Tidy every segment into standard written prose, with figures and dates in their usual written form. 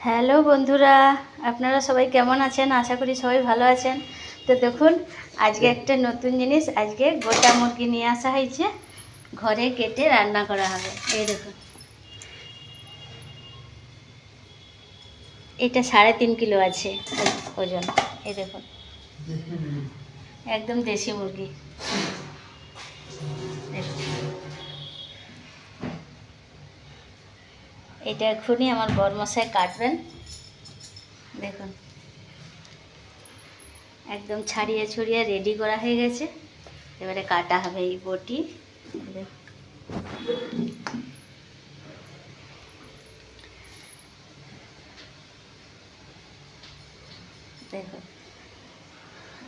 Hello বন্ধুরা, আপনারা সবাই কেমন আছেন? আশা করি সবাই ভালো আছেন। তো দেখুন, আজকে একটা নতুন জিনিস, আজকে গোটা মুরগি নিয়ে আসা হয়েছে, ঘরে কেটে রান্না করা হবে। এই দেখুন, এটা 3.5 কিলো আছে ওজন। এই দেখুন, একদম দেশি মুরগি। এটা এক্ষুনি আমার বরমশাই কাটবেন। দেখুন, একদম ছাড়িয়ে ছড়িয়ে রেডি করা হয়ে গেছে, এবারে কাটা হবে এই বটি। দেখুন,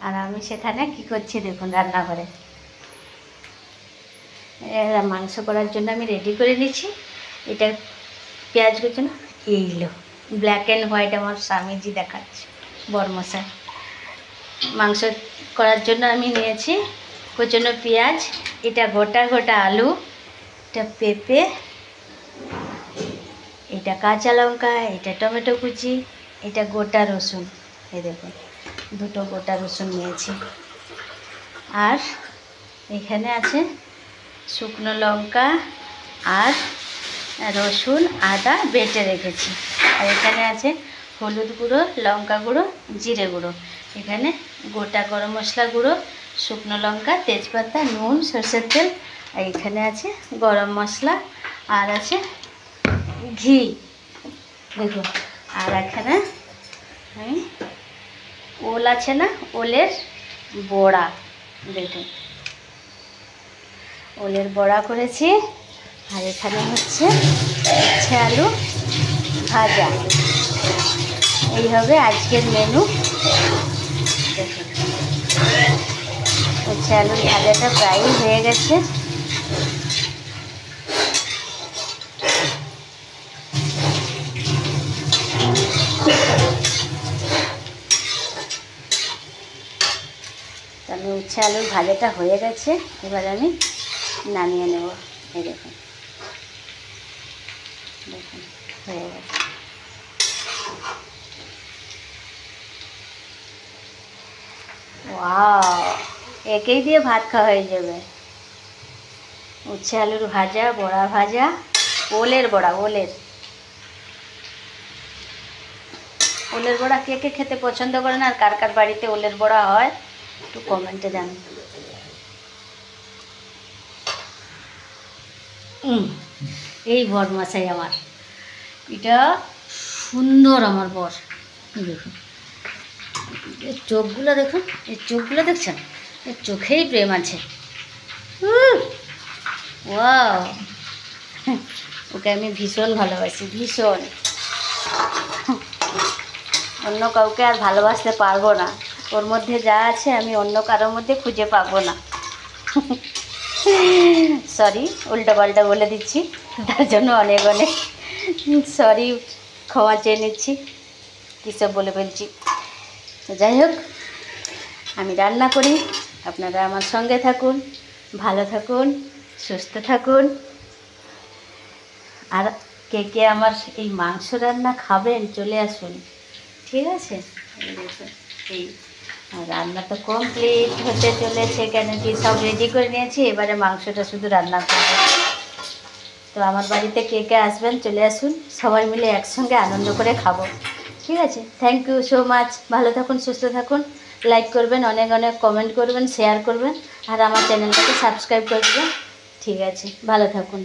আর আমি সেখানে কি করছি দেখুন, রান্নাঘরে মাংস করার জন্য আমি রেডি করে নিচ্ছি। এটা পেঁয়াজ কুচনো, এইগুলো ব্ল্যাক অ্যান্ড হোয়াইট আমার স্বামীজি দেখাচ্ছে, বরমশাই। মাংস করার জন্য আমি নিয়েছি কুচনো পেঁয়াজ, এটা গোটা গোটা আলু, এটা পেঁপে, এটা কাঁচা লঙ্কা, এটা টমেটো কুচি, এটা গোটা রসুন। এই দেখুন, দুটো গোটা রসুন নিয়েছি। আর এখানে আছে শুকনো লঙ্কা আর রসুন আদা বেটে রেখেছি। আর এখানে আছে হলুদ গুঁড়ো, লঙ্কা গুঁড়ো, জিরে গুঁড়ো, এখানে গোটা গরম মশলা গুঁড়ো, শুকনো লঙ্কা, তেজপাতা, নুন, সরষের তেল, আর এখানে আছে গরম মশলা, আর আছে ঘি। দেখুন, আর এখানে আমি ওল আছে না, ওলের বড়া। দেখুন, ওলের বড়া করেছি। আর এখানে হচ্ছে আলু ভাজা। এই হবে আজকের মেনু। দেখুন, আলুর ভাজাটা প্রায় হয়ে গেছে। আমি উচ্ছে আলুর ভাজাটা হয়ে গেছে, এবার আমি নামিয়ে নেব। এই দেখুন, দেখুন হয়ে গেছে। ওয়াও, একেই দিয়ে ভাত খাওয়া হয়ে যাবে। উচ্ছে আলুর ভাজা, বড়া ভাজা, ওলের বড়া, ওলের বড়া কে কে খেতে পছন্দ করেন, আর কার কার বাড়িতে ওলের বড়া হয় একটু কমেন্টে জানান। এই বরমশাই আমার, এটা সুন্দর আমার বর। দেখুন, এর চোখগুলো দেখুন, এর চোখগুলো দেখছেন, এর চোখেই প্রেম আছে। ওয়াও, ওকে আমি ভীষণ ভালোবাসি, ভীষণ। অন্য কাউকে আর ভালোবাসতে পারবো না, ওর মধ্যে যা আছে আমি অন্য কারোর মধ্যে খুঁজে পাবো না। সরি, উল্টোপাল্টা বলে দিচ্ছি, তার জন্য অনেক অনেক সরি, ক্ষমা চেয়ে নিচ্ছি, কী সব বলে ফেলছি। যাই হোক, আমি রান্না করি, আপনারা আমার সঙ্গে থাকুন, ভালো থাকুন, সুস্থ থাকুন। আর কে কে আমার এই মাংস রান্না খাবেন চলে আসুন, ঠিক আছে? এই রান্না তো কমপ্লিট হতে চলেছে, কেন কি সব রেডি করে নিয়েছি, এবারে মাংসটা শুধু রান্না করবো। তো আমার বাড়িতে কে কে আসবেন চলে আসুন, সবাই মিলে একসঙ্গে আনন্দ করে খাবো, ঠিক আছে? Thank you so much. ভালো থাকুন, সুস্থ থাকুন, লাইক করবেন, অনেক অনেক কমেন্ট করবেন, শেয়ার করবেন, আর আমার চ্যানেলটাকে সাবস্ক্রাইব করে দেবেন, ঠিক আছে? ভালো থাকুন।